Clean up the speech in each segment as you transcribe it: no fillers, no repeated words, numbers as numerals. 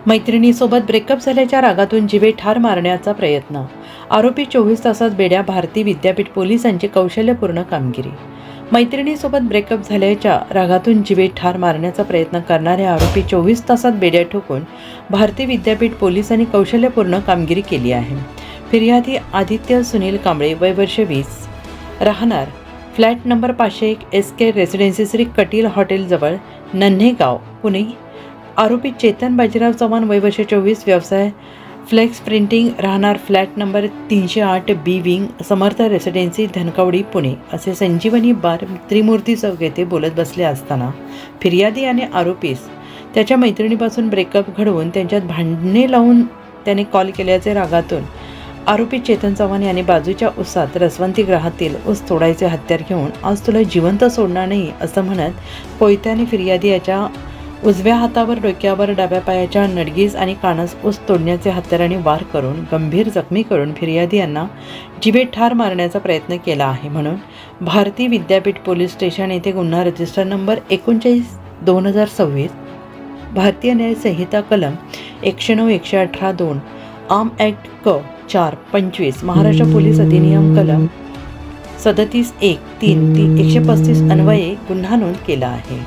मैत्रिणीसोबत ब्रेकअप झाल्याच्या रागातून जीवे ठार मारण्याचा प्रयत्न. आरोपी 24 तासात बेड्या. भारती विद्यापीठ पोलिसांची कौशल्यपूर्ण कामगिरी. मैत्रिणीसोबत ब्रेकअप झाल्याच्या रागातून जीवे ठार मारण्याचा प्रयत्न करणारे आरोपी 24 तासात बेड्या ठोकून भारती विद्यापीठ पोलिसांनी कौशल्यपूर्ण कामगिरी केली आहे. फिर्यादी आदित्य सुनील कांबळे, वय वर्ष 20, राहणार flat number 501 SK residency Shri Kateel हॉटेलजवळ, नन्हेगाव, पुणे. आरोपी चेतन बाजीराव चव्हाण, वय वर्ष 24, व्यवसाय फ्लेक्स प्रिंटिंग, राहणार flat number 308 B wing, Samarth residency, Dhankawadi, Pune असे संजीवनी बार त्रिमूर्ती चौक येथे बोलत बसले असताना फिर्यादी आणि आरोपीस त्याच्या मैत्रिणीपासून ब्रेकअप घडवून त्यांच्यात भांडणे लावून त्याने कॉल केल्याचे रागातून आरोपी चेतन चव्हाण यांनी बाजूच्या उसात रसवंती ग्रहातील ऊस तोडायचे हत्यार घेऊन आज तुला जिवंत सोडणार नाही असं म्हणत कोयत्याने फिर्यादी याच्या उजव्या हातावर, डोक्यावर, डाव्या पायाच्या नडगीस आणि कानास ऊस तोडण्याचे हत्याराने वार करून गंभीर जखमी करून फिर्यादी यांना जीवे ठार मारण्याचा प्रयत्न केला आहे म्हणून भारती विद्यापीठ पोलीस स्टेशन येथे गुन्हा रजिस्टर नंबर 39/2026, भारतीय न्याय संहिता कलम 109-118-2, आर्म ॲक्ट क 4-25, महाराष्ट्र पोलीस अधिनियम कलम 37(1)(3)(135) अन्वये गुन्हा नोंद केला आहे.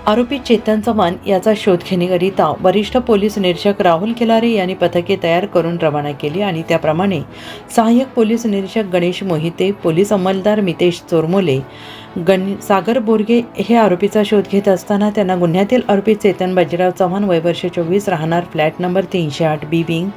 आरोपी चेतन चव्हाण याचा शोध घेण्याकरिता वरिष्ठ पोलीस निरीक्षक राहुल खिलारे यांनी पथके तयार करून रवाना केली आणि त्याप्रमाणे सहाय्यक पोलीस निरीक्षक गणेश मोहिते, पोलीस अंमलदार मितेश चोरमोले, सागर बोरगे हे आरोपीचा शोध घेत असताना त्यांना गुन्ह्यातील आरोपी चेतन बाजीराव चव्हाण, वय वर्ष 24, राहणार flat number 308 B wing,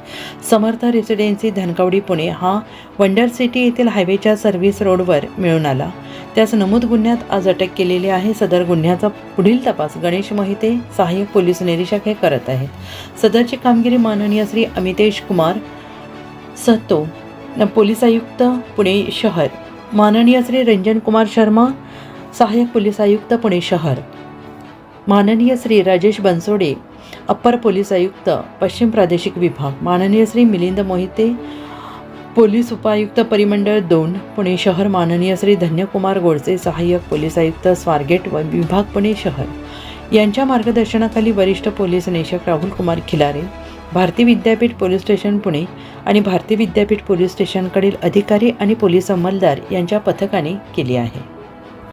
Samarth residency, Dhankawadi, Pune हा वंडर सिटी येथील हायवेच्या सर्व्हिस रोडवर मिळून आला. त्यास नमूद गुन्ह्यात आज अटक केलेली आहे. सदर गुन्ह्याचा पुढील तपास गणेश मोहिते, सहाय्यक पोलीस निरीक्षक हे करत आहेत. सदरची कामगिरी माननीय श्री अमितेश कुमार सहतो, पोलीस आयुक्त पुणे शहर, माननीय श्री रंजन कुमार शर्मा, सहाय्यक पोलीस आयुक्त पुणे शहर, माननीय श्री राजेश बनसोडे, अप्पर पोलीस आयुक्त पश्चिम प्रादेशिक विभाग, माननीय श्री मिलिंद मोहिते, पोलीस उपायुक्त परिमंडळ 2 पुणे शहर, माननीय श्री धन्यकुमार गोडसे, सहाय्यक पोलीस आयुक्त स्वारगेट विभाग पुणे शहर यांच्या मार्गदर्शनाखाली वरिष्ठ पोलीस निरीक्षक राहुल कुमार खिलारे, भारती विद्यापीठ पोलीस स्टेशन पुणे आणि भारती विद्यापीठ पोलीस स्टेशनकडील अधिकारी आणि पोलीस अंमलदार यांच्या पथकाने केली आहे.